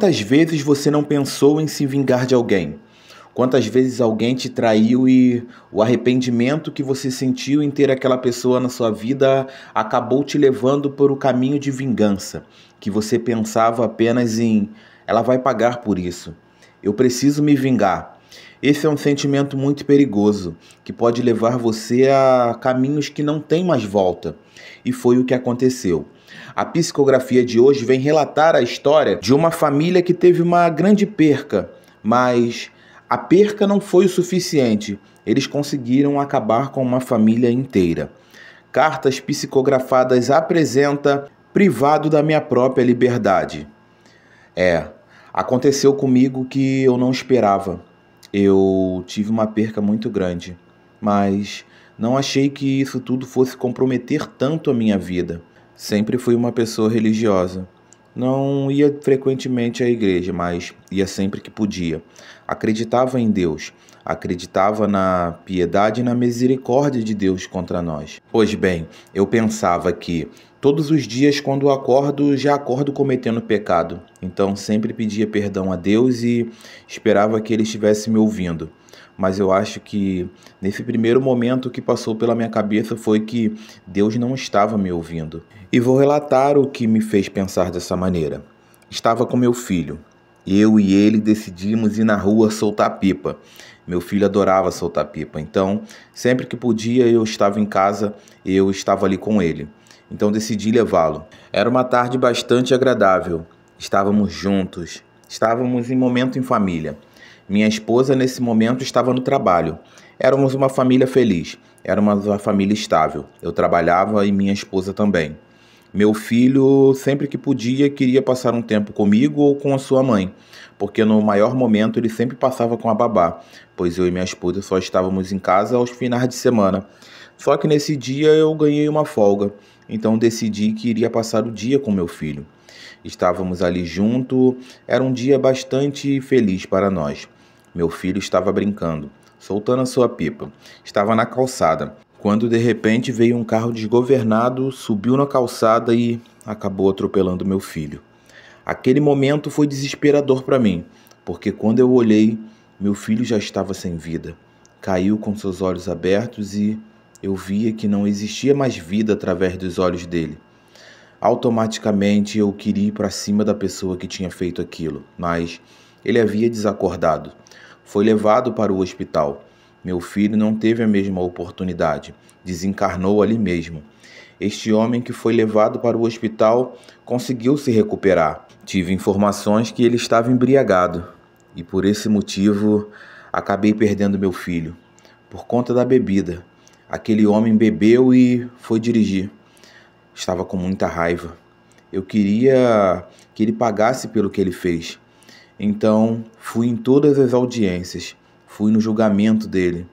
Quantas vezes você não pensou em se vingar de alguém? Quantas vezes alguém te traiu e o arrependimento que você sentiu em ter aquela pessoa na sua vida acabou te levando por o caminho de vingança, que você pensava apenas em ela vai pagar por isso. Eu preciso me vingar. Esse é um sentimento muito perigoso, que pode levar você a caminhos que não tem mais volta. E foi o que aconteceu. A psicografia de hoje vem relatar a história de uma família que teve uma grande perca, mas a perca não foi o suficiente. Eles conseguiram acabar com uma família inteira. Cartas psicografadas apresenta privado da minha própria liberdade. Aconteceu comigo que eu não esperava. Eu tive uma perca muito grande, mas não achei que isso tudo fosse comprometer tanto a minha vida. Sempre fui uma pessoa religiosa. Não ia frequentemente à igreja, mas ia sempre que podia. Acreditava em Deus, acreditava na piedade e na misericórdia de Deus contra nós. Pois bem, eu pensava que todos os dias quando acordo, já acordo cometendo pecado. Então sempre pedia perdão a Deus e esperava que Ele estivesse me ouvindo. Mas eu acho que nesse primeiro momento que passou pela minha cabeça foi que Deus não estava me ouvindo. E vou relatar o que me fez pensar dessa maneira. Estava com meu filho. Eu e ele decidimos ir na rua soltar pipa. Meu filho adorava soltar pipa, então sempre que podia eu estava em casa, eu estava ali com ele. Então decidi levá-lo. Era uma tarde bastante agradável. Estávamos juntos, estávamos em momento em família. Minha esposa nesse momento estava no trabalho. Éramos uma família feliz, éramos uma família estável. Eu trabalhava e minha esposa também. Meu filho, sempre que podia, queria passar um tempo comigo ou com a sua mãe, porque no maior momento ele sempre passava com a babá, pois eu e minha esposa só estávamos em casa aos finais de semana. Só que nesse dia eu ganhei uma folga, então decidi que iria passar o dia com meu filho. Estávamos ali junto, era um dia bastante feliz para nós. Meu filho estava brincando, soltando a sua pipa. Estava na calçada, quando de repente veio um carro desgovernado, subiu na calçada e acabou atropelando meu filho. Aquele momento foi desesperador para mim, porque quando eu olhei, meu filho já estava sem vida. Caiu com seus olhos abertos e eu via que não existia mais vida através dos olhos dele. Automaticamente eu queria ir para cima da pessoa que tinha feito aquilo, mas ele havia desacordado. Foi levado para o hospital. Meu filho não teve a mesma oportunidade, desencarnou ali mesmo. Este homem que foi levado para o hospital conseguiu se recuperar. Tive informações que ele estava embriagado e por esse motivo acabei perdendo meu filho. Por conta da bebida. Aquele homem bebeu e foi dirigir. Estava com muita raiva. Eu queria que ele pagasse pelo que ele fez. Então, fui em todas as audiências, fui no julgamento dele.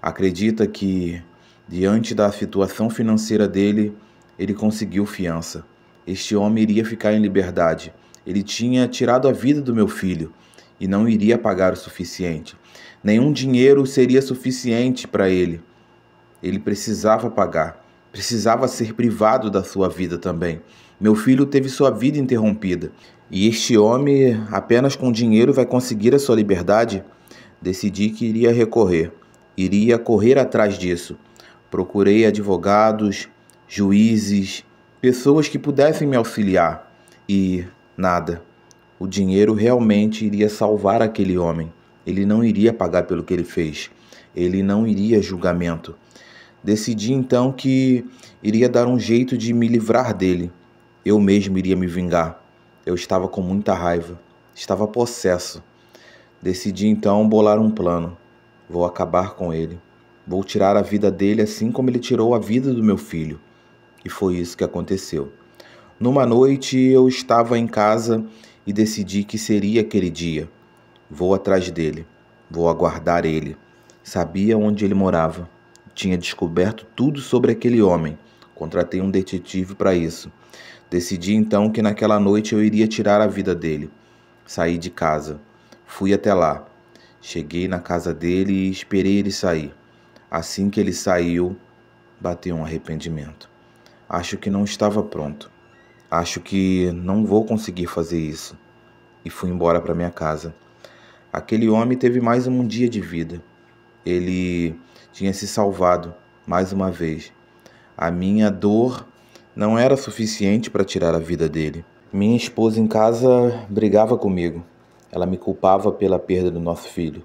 Acredita que, diante da situação financeira dele, ele conseguiu fiança. Este homem iria ficar em liberdade. Ele tinha tirado a vida do meu filho e não iria pagar o suficiente. Nenhum dinheiro seria suficiente para ele. Ele precisava pagar, precisava ser privado da sua vida também. Meu filho teve sua vida interrompida. E este homem, apenas com dinheiro, vai conseguir a sua liberdade? Decidi que iria correr atrás disso. Procurei advogados, juízes, pessoas que pudessem me auxiliar. E nada. O dinheiro realmente iria salvar aquele homem. Ele não iria pagar pelo que ele fez. Ele não iria a julgamento. Decidi então que iria dar um jeito de me livrar dele. Eu mesmo iria me vingar. Eu estava com muita raiva, estava possesso. Decidi então bolar um plano. Vou acabar com ele. Vou tirar a vida dele assim como ele tirou a vida do meu filho. E foi isso que aconteceu. Numa noite eu estava em casa e decidi que seria aquele dia. Vou atrás dele. Vou aguardar ele. Sabia onde ele morava. Tinha descoberto tudo sobre aquele homem. Contratei um detetive para isso. Decidi então que naquela noite eu iria tirar a vida dele. Saí de casa. Fui até lá. Cheguei na casa dele e esperei ele sair. Assim que ele saiu, bateu um arrependimento. Acho que não estava pronto. Acho que não vou conseguir fazer isso. e fui embora para minha casa. Aquele homem teve mais um dia de vida. Ele tinha se salvado mais uma vez. A minha dor não era suficiente para tirar a vida dele. Minha esposa em casa brigava comigo. Ela me culpava pela perda do nosso filho.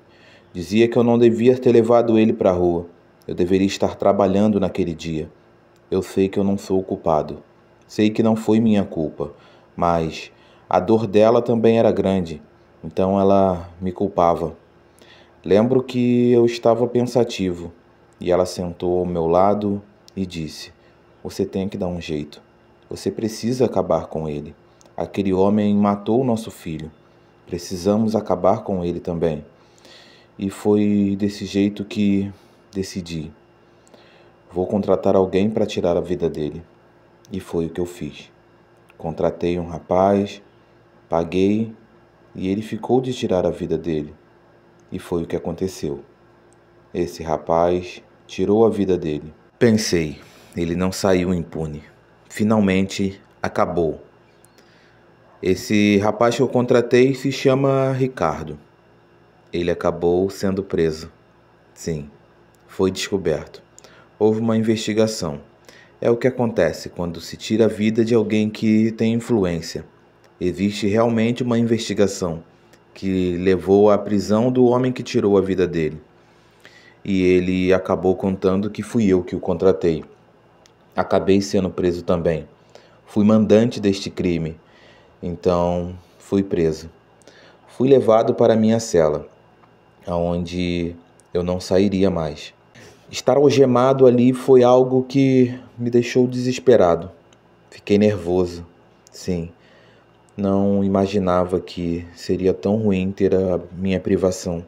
Dizia que eu não devia ter levado ele para a rua. Eu deveria estar trabalhando naquele dia. Eu sei que eu não sou o culpado. Sei que não foi minha culpa, mas a dor dela também era grande, então ela me culpava. Lembro que eu estava pensativo e ela sentou ao meu lado e disse: "Você tem que dar um jeito. Você precisa acabar com ele. Aquele homem matou o nosso filho. Precisamos acabar com ele também." E foi desse jeito que decidi. Vou contratar alguém para tirar a vida dele. E foi o que eu fiz. Contratei um rapaz, paguei e ele ficou de tirar a vida dele. E foi o que aconteceu. Esse rapaz tirou a vida dele. Pensei, ele não saiu impune. Finalmente acabou. Esse rapaz que eu contratei se chama Ricardo. Ele acabou sendo preso. Sim, foi descoberto. Houve uma investigação. É o que acontece quando se tira a vida de alguém que tem influência. Existe realmente uma investigação que levou à prisão do homem que tirou a vida dele. E ele acabou contando que fui eu que o contratei. Acabei sendo preso também. Fui mandante deste crime. Então, fui preso. Fui levado para minha cela, onde eu não sairia mais. Estar algemado ali foi algo que me deixou desesperado. Fiquei nervoso, sim. Não imaginava que seria tão ruim ter a minha privação.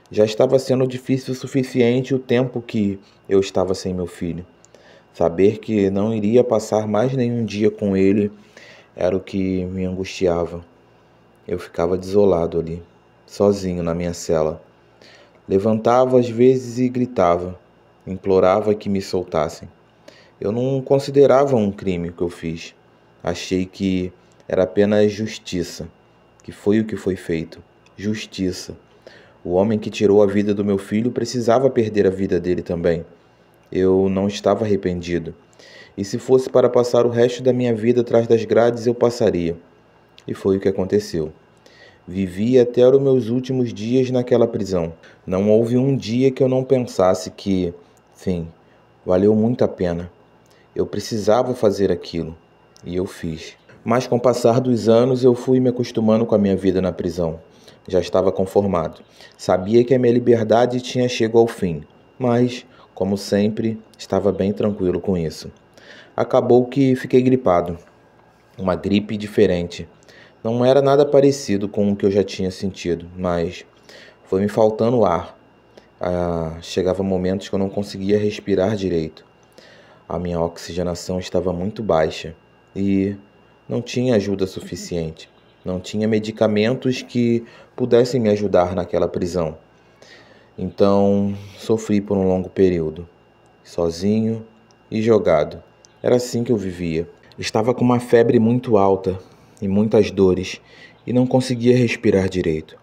Já estava sendo difícil o suficiente o tempo que eu estava sem meu filho. Saber que não iria passar mais nenhum dia com ele era o que me angustiava. Eu ficava desolado ali, sozinho na minha cela. Levantava às vezes e gritava, implorava que me soltassem. Eu não considerava um crime o que eu fiz. Achei que era apenas justiça, que foi o que foi feito. Justiça. O homem que tirou a vida do meu filho precisava perder a vida dele também. Eu não estava arrependido. E se fosse para passar o resto da minha vida atrás das grades, eu passaria. E foi o que aconteceu. Vivi até os meus últimos dias naquela prisão. Não houve um dia que eu não pensasse que, sim, valeu muito a pena. Eu precisava fazer aquilo. E eu fiz. Mas com o passar dos anos eu fui me acostumando com a minha vida na prisão. Já estava conformado. Sabia que a minha liberdade tinha chegado ao fim. Mas, como sempre, estava bem tranquilo com isso. Acabou que fiquei gripado. Uma gripe diferente. Não era nada parecido com o que eu já tinha sentido, mas foi me faltando ar. Chegava momentos que eu não conseguia respirar direito. A minha oxigenação estava muito baixa e não tinha ajuda suficiente. Não tinha medicamentos que pudessem me ajudar naquela prisão. Então, sofri por um longo período, sozinho e jogado. Era assim que eu vivia. Estava com uma febre muito alta e muitas dores e não conseguia respirar direito.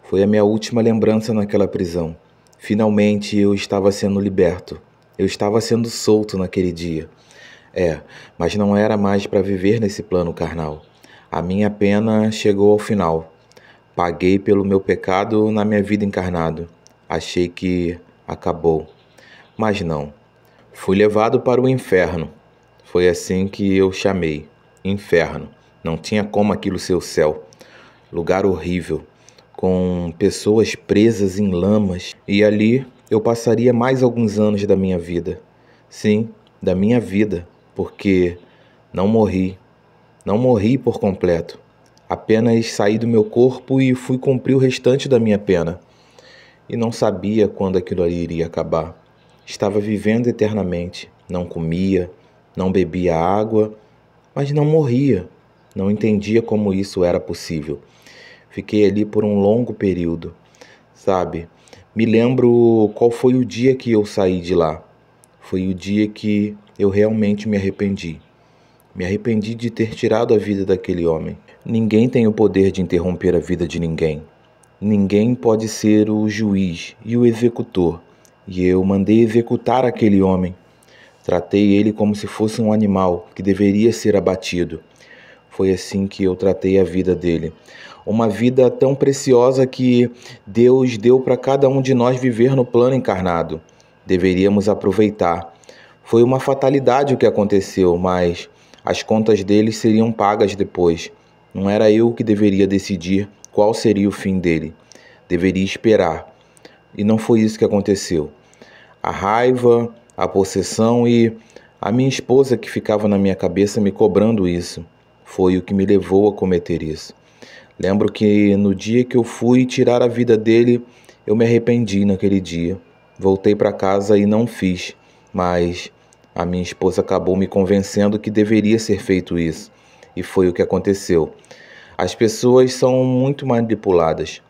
Foi a minha última lembrança naquela prisão. Finalmente eu estava sendo liberto. Eu estava sendo solto naquele dia. Mas não era mais para viver nesse plano carnal. A minha pena chegou ao final. Paguei pelo meu pecado na minha vida encarnado. Achei que acabou. Mas não. Fui levado para o inferno. Foi assim que eu chamei. Inferno. Não tinha como aquilo ser o céu. Lugar horrível, com pessoas presas em lamas. E ali eu passaria mais alguns anos da minha vida. Sim, da minha vida, porque não morri. Não morri por completo. Apenas saí do meu corpo e fui cumprir o restante da minha pena. E não sabia quando aquilo ali iria acabar. Estava vivendo eternamente. Não comia, não bebia água, mas não morria. Não entendia como isso era possível. Fiquei ali por um longo período, sabe? Me lembro qual foi o dia que eu saí de lá. Foi o dia que eu realmente me arrependi. Me arrependi de ter tirado a vida daquele homem. Ninguém tem o poder de interromper a vida de ninguém. Ninguém pode ser o juiz e o executor. E eu mandei executar aquele homem. Tratei ele como se fosse um animal que deveria ser abatido. Foi assim que eu tratei a vida dele. Uma vida tão preciosa que Deus deu para cada um de nós viver no plano encarnado. Deveríamos aproveitar. Foi uma fatalidade o que aconteceu, mas as contas dele seriam pagas depois. Não era eu que deveria decidir qual seria o fim dele. Deveria esperar. E não foi isso que aconteceu. A raiva, a possessão e a minha esposa que ficava na minha cabeça me cobrando isso. Foi o que me levou a cometer isso. Lembro que no dia que eu fui tirar a vida dele, eu me arrependi naquele dia. Voltei para casa e não fiz, mas a minha esposa acabou me convencendo que deveria ser feito isso. E foi o que aconteceu. As pessoas são muito manipuladas.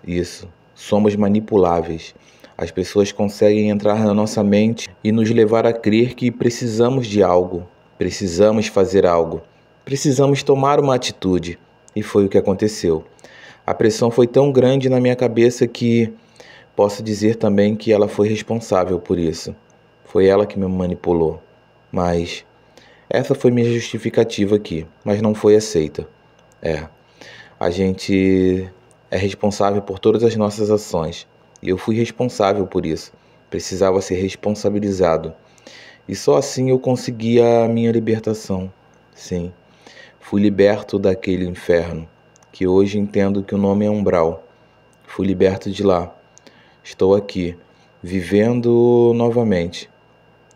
Isso, somos manipuláveis. As pessoas conseguem entrar na nossa mente e nos levar a crer que precisamos de algo, precisamos fazer algo, precisamos tomar uma atitude. E foi o que aconteceu. A pressão foi tão grande na minha cabeça que posso dizer também que ela foi responsável por isso. Foi ela que me manipulou. Mas essa foi minha justificativa aqui, mas não foi aceita. A gente é responsável por todas as nossas ações. E eu fui responsável por isso. Precisava ser responsabilizado. E só assim eu consegui a minha libertação. Sim, fui liberto daquele inferno, que hoje entendo que o nome é umbral. Fui liberto de lá. Estou aqui, vivendo novamente,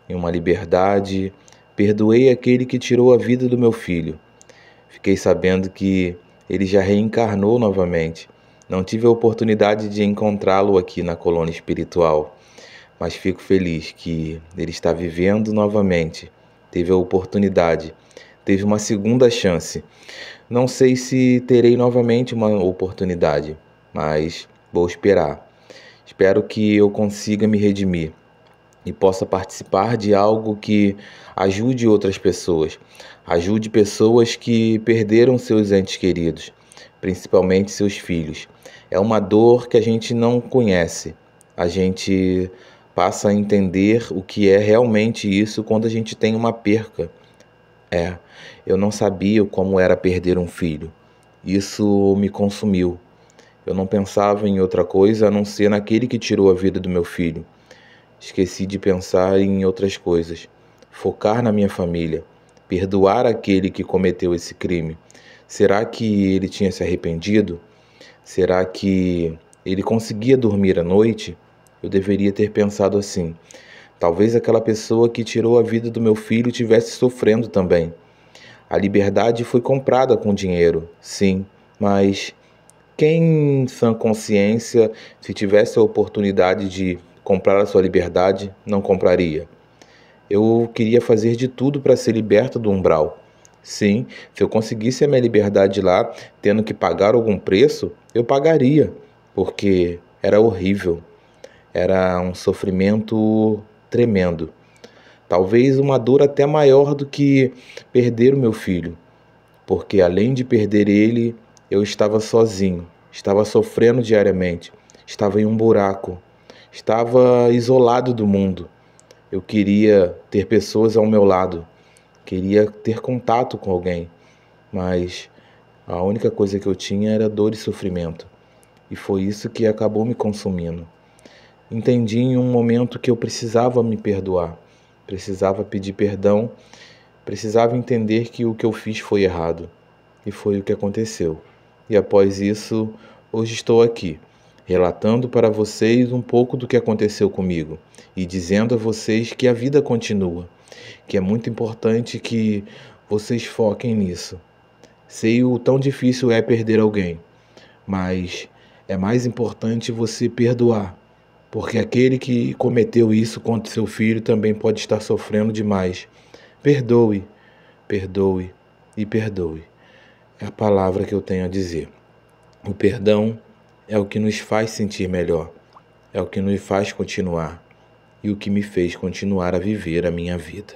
em uma liberdade. Perdoei aquele que tirou a vida do meu filho. Fiquei sabendo que ele já reencarnou novamente. Não tive a oportunidade de encontrá-lo aqui na colônia espiritual, mas fico feliz que ele está vivendo novamente. Teve a oportunidade, teve uma segunda chance. Não sei se terei novamente uma oportunidade, mas vou esperar. Espero que eu consiga me redimir e possa participar de algo que ajude outras pessoas. Ajude pessoas que perderam seus entes queridos, principalmente seus filhos. É uma dor que a gente não conhece. A gente passa a entender o que é realmente isso quando a gente tem uma perca. Eu não sabia como era perder um filho. Isso me consumiu. Eu não pensava em outra coisa a não ser naquele que tirou a vida do meu filho. Esqueci de pensar em outras coisas. Focar na minha família. Perdoar aquele que cometeu esse crime. Será que ele tinha se arrependido? Será que ele conseguia dormir à noite? Eu deveria ter pensado assim. Talvez aquela pessoa que tirou a vida do meu filho estivesse sofrendo também. A liberdade foi comprada com dinheiro, sim, mas quem em sã consciência, se tivesse a oportunidade de comprar a sua liberdade, não compraria? Eu queria fazer de tudo para ser liberto do umbral. Sim, se eu conseguisse a minha liberdade lá, tendo que pagar algum preço, eu pagaria, porque era horrível, era um sofrimento tremendo. Talvez uma dor até maior do que perder o meu filho, porque além de perder ele, eu estava sozinho, estava sofrendo diariamente, estava em um buraco, estava isolado do mundo. Eu queria ter pessoas ao meu lado, queria ter contato com alguém, mas a única coisa que eu tinha era dor e sofrimento. E foi isso que acabou me consumindo. Entendi em um momento que eu precisava me perdoar, precisava pedir perdão, precisava entender que o que eu fiz foi errado. E foi o que aconteceu. E após isso, hoje estou aqui, relatando para vocês um pouco do que aconteceu comigo e dizendo a vocês que a vida continua, que é muito importante que vocês foquem nisso. Sei o tão difícil é perder alguém, mas é mais importante você perdoar, porque aquele que cometeu isso contra seu filho também pode estar sofrendo demais. Perdoe, perdoe e perdoe. É a palavra que eu tenho a dizer. O perdão é o que nos faz sentir melhor, é o que nos faz continuar e o que me fez continuar a viver a minha vida.